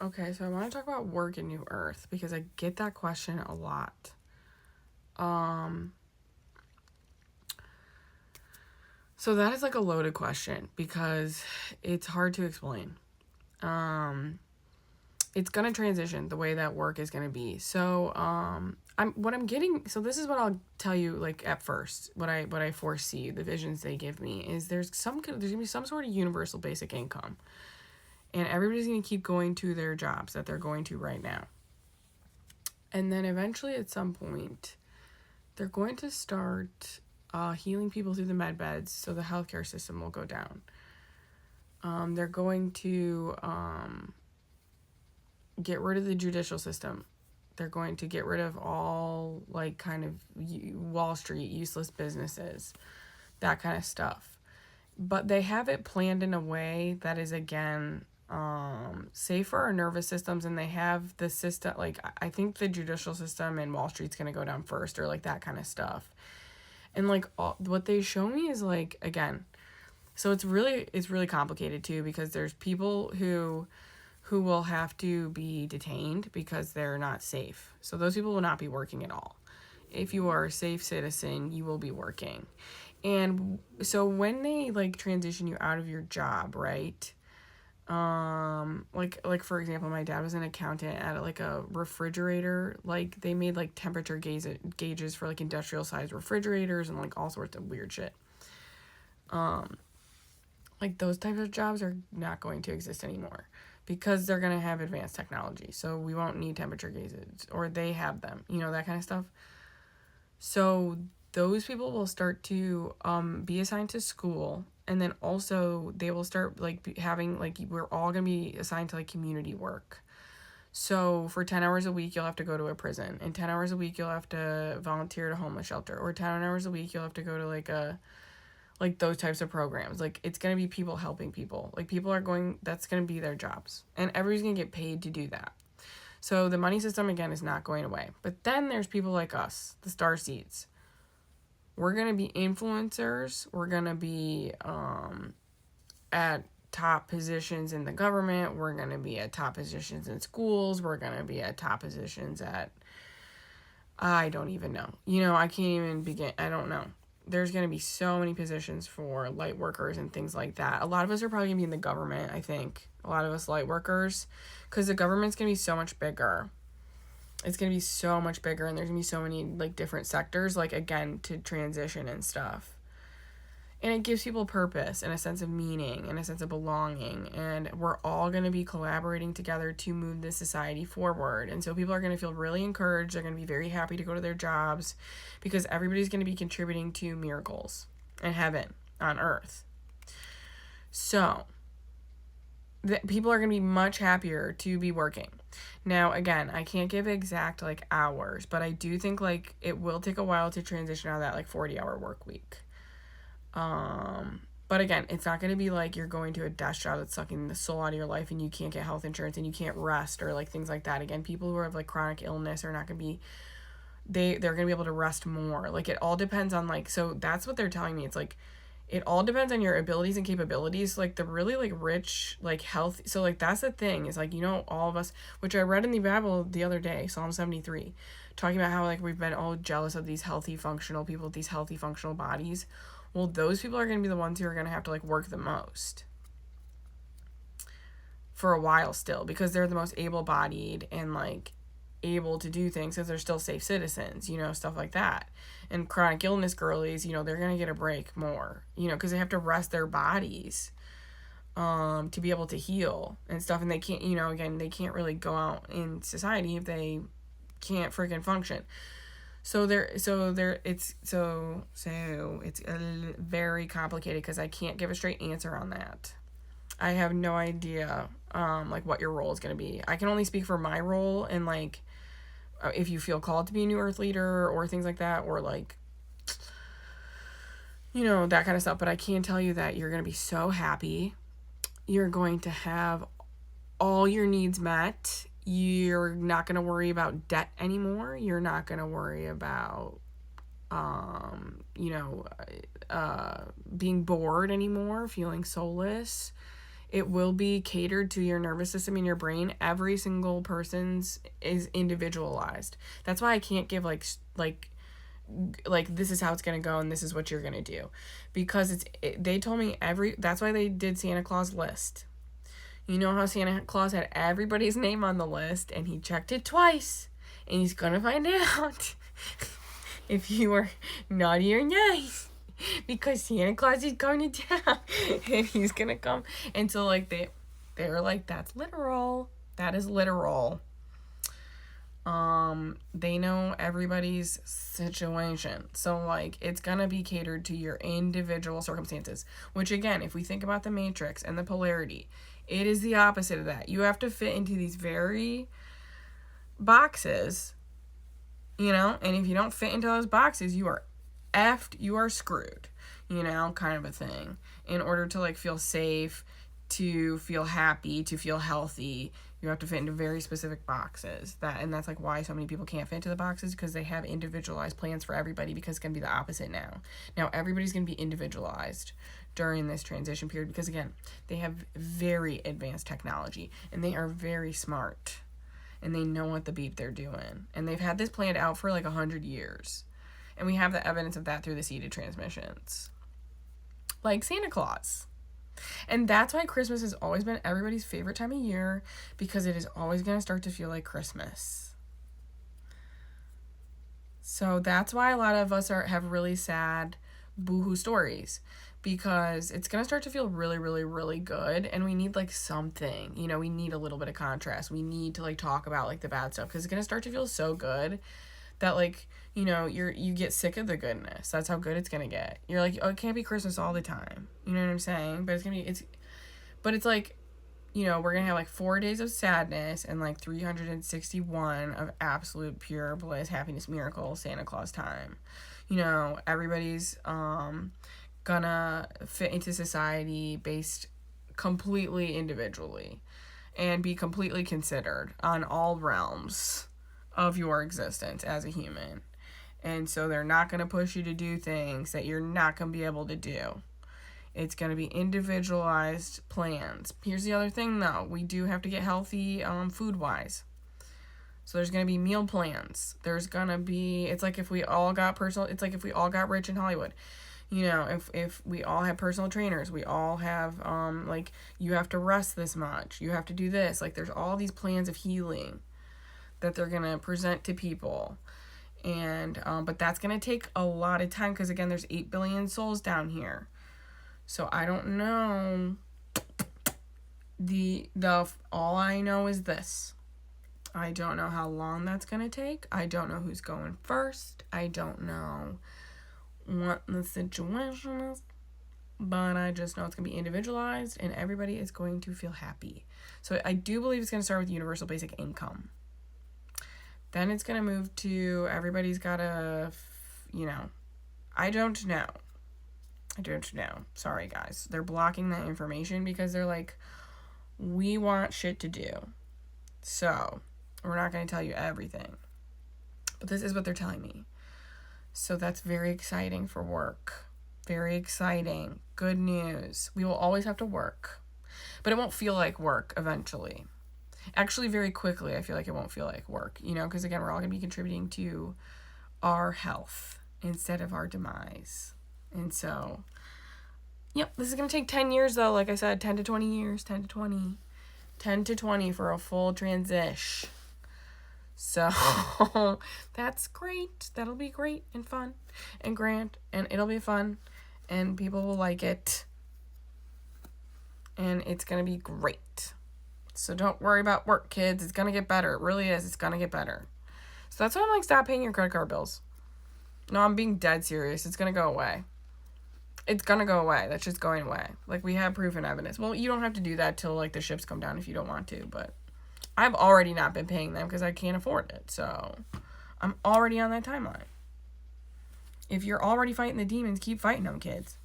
Okay, so I want to talk about work in New Earth because I get that question a lot. Um, so that is like a loaded question because it's hard to explain. Um, it's gonna transition the way that work is gonna be. So, I'm getting. So this is what I'll tell you. Like at first, what I foresee the visions they give me is there's gonna be some sort of universal basic income, and everybody's gonna keep going to their jobs that they're going to right now, and then eventually at some point they're going to start healing people through the med beds, so the healthcare system will go down. They're going to get rid of the judicial system. They're going to get rid of all like kind of Wall Street useless businesses, that kind of stuff. But they have it planned in a way that is again safe for our nervous systems, and they have the system like I think the judicial system and Wall Street's gonna go down first, or like that kind of stuff. And like what they show me is like again, so it's really complicated too because there's people who will have to be detained because they're not safe. So those people will not be working at all. If you are a safe citizen, you will be working. And so when they like transition you out of your job, right? Like for example, my dad was an accountant at like a refrigerator. Like they made like temperature gauges for like industrial sized refrigerators and like all sorts of weird shit. Um, like those types of jobs are not going to exist anymore because they're going to have advanced technology. So we won't need temperature gauges, or they have them, that kind of stuff. So those people will start to be assigned to school, and then also they will start like having like we're all going to be assigned to like community work. So for 10 hours a week you'll have to go to a prison, and 10 hours a week you'll have to volunteer at a homeless shelter, or 10 hours a week you'll have to go to like those types of programs. Like it's going to be people helping people. Like people are going, that's going to be their jobs, and everybody's going to get paid to do that. So the money system again is not going away. But then there's people like us, the star seeds. We're going to be influencers. We're going to be at top positions in the government. We're going to be at top positions in schools. We're going to be at top positions at, I don't even know. I can't even begin. I don't know. There's going to be so many positions for light workers and things like that. A lot of us are probably going to be in the government, I think. A lot of us light workers. Because the government's going to be so much bigger. It's going to be so much bigger, and there's going to be so many, like, different sectors, like, again, to transition and stuff. And it gives people purpose and a sense of meaning and a sense of belonging. And we're all going to be collaborating together to move this society forward. And so people are going to feel really encouraged. They're going to be very happy to go to their jobs because everybody's going to be contributing to miracles and heaven on earth. So people are going to be much happier to be working. Now, again, I can't give exact like hours, but I do think like it will take a while to transition out of that like 40-hour work week. But again, it's not going to be like you're going to a desk job that's sucking the soul out of your life and you can't get health insurance and you can't rest or like things like that. Again, people who have like chronic illness are not going to be, they're going to be able to rest more. Like it all depends on like, so that's what they're telling me. It's like, it all depends on your abilities and capabilities. Like the really like rich, like health. So like that's the thing is like, all of us, which I read in the Bible the other day, Psalm 73, talking about how like we've been all jealous of these healthy, functional people with these healthy, functional bodies. Well, those people are going to be the ones who are going to have to like work the most for a while still because they're the most able-bodied and like able to do things because they're still safe citizens, stuff like that. And chronic illness girlies, they're going to get a break more, because they have to rest their bodies to be able to heal and stuff. And they can't, again, they can't really go out in society if they can't freaking function. So it's very complicated because I can't give a straight answer on that. I have no idea like what your role is going to be. I can only speak for my role and like if you feel called to be a new earth leader or things like that, or like that kind of stuff. But I can tell you that you're going to be so happy. You're going to have all your needs met. You're not going to worry about debt anymore. You're not going to worry about being bored anymore, feeling soulless. It will be catered to your nervous system and your brain. Every single person's is individualized. That's why I can't give like this is how it's going to go and this is what you're going to do, because they told me that's why they did Santa Claus list. You know how Santa Claus had everybody's name on the list and he checked it twice, and he's going to find out if you were naughty or nice, because Santa Claus is going to town and he's going to come. And so like they were like, that's literal. That is literal. They know everybody's situation. So like it's gonna be catered to your individual circumstances, which again, if we think about the matrix and the polarity, it is the opposite of that. You have to fit into these very boxes, you know, and if you don't fit into those boxes, you are effed, you are screwed, you know, kind of a thing. In order to like feel safe, to feel happy, to feel healthy, you have to fit into very specific boxes. And that's like why so many people can't fit into the boxes, because they have individualized plans for everybody, because it's going to be the opposite now. Now everybody's going to be individualized during this transition period, because again, they have very advanced technology and they are very smart and they know what the beep they're doing. And they've had this planned out for like 100 years. And we have the evidence of that through the seeded transmissions. Like Santa Claus. And that's why Christmas has always been everybody's favorite time of year, because it is always going to start to feel like Christmas. So that's why a lot of us have really sad boohoo stories, because it's going to start to feel really, really, really good. And we need like something, you know, we need a little bit of contrast. We need to like talk about like the bad stuff, because it's going to start to feel so good that like, you know, you get sick of the goodness. That's how good it's gonna get. You're like, oh, it can't be Christmas all the time. You know what I'm saying? But it's like, you know, we're gonna have like 4 days of sadness and like 361 of absolute pure bliss, happiness, miracle, Santa Claus time. You know, everybody's gonna fit into society based completely individually and be completely considered on all realms of your existence as a human. And so they're not going to push you to do things that you're not going to be able to do. It's going to be individualized plans. Here's the other thing though. We do have to get healthy food wise. So there's going to be meal plans. There's going to be, it's like if we all got rich in Hollywood. You know, if we all have personal trainers, we all have like, you have to rest this much. You have to do this. Like there's all these plans of healing that they're going to present to people. And but that's going to take a lot of time, because again, there's 8 billion souls down here. So I don't know. All I know is this. I don't know how long that's going to take. I don't know who's going first. I don't know what the situation is. But I just know it's going to be individualized and everybody is going to feel happy. So I do believe it's going to start with universal basic income. Then it's going to move to everybody's got to, you know, I don't know. Sorry, guys. They're blocking that information because they're like, we want shit to do. So we're not going to tell you everything. But this is what they're telling me. So that's very exciting for work. Very exciting. Good news. We will always have to work. But it won't feel like work eventually. Actually, very quickly, I feel like it won't feel like work, you know, because again, we're all going to be contributing to our health instead of our demise. And so, yep, this is going to take 10 years, though. Like I said, 10 to 20 years, 10 to 20 for a full transition. So, that's great. That'll be great and fun and grand, and it'll be fun, and people will like it, and it's going to be great. So don't worry about work, kids. It's going to get better. It really is. It's going to get better. So that's why I'm like, stop paying your credit card bills. No, I'm being dead serious. It's going to go away. It's going to go away. That's just going away. Like, we have proof and evidence. Well, you don't have to do that till, like, the ships come down if you don't want to. But I've already not been paying them because I can't afford it. So I'm already on that timeline. If you're already fighting the demons, keep fighting them, kids.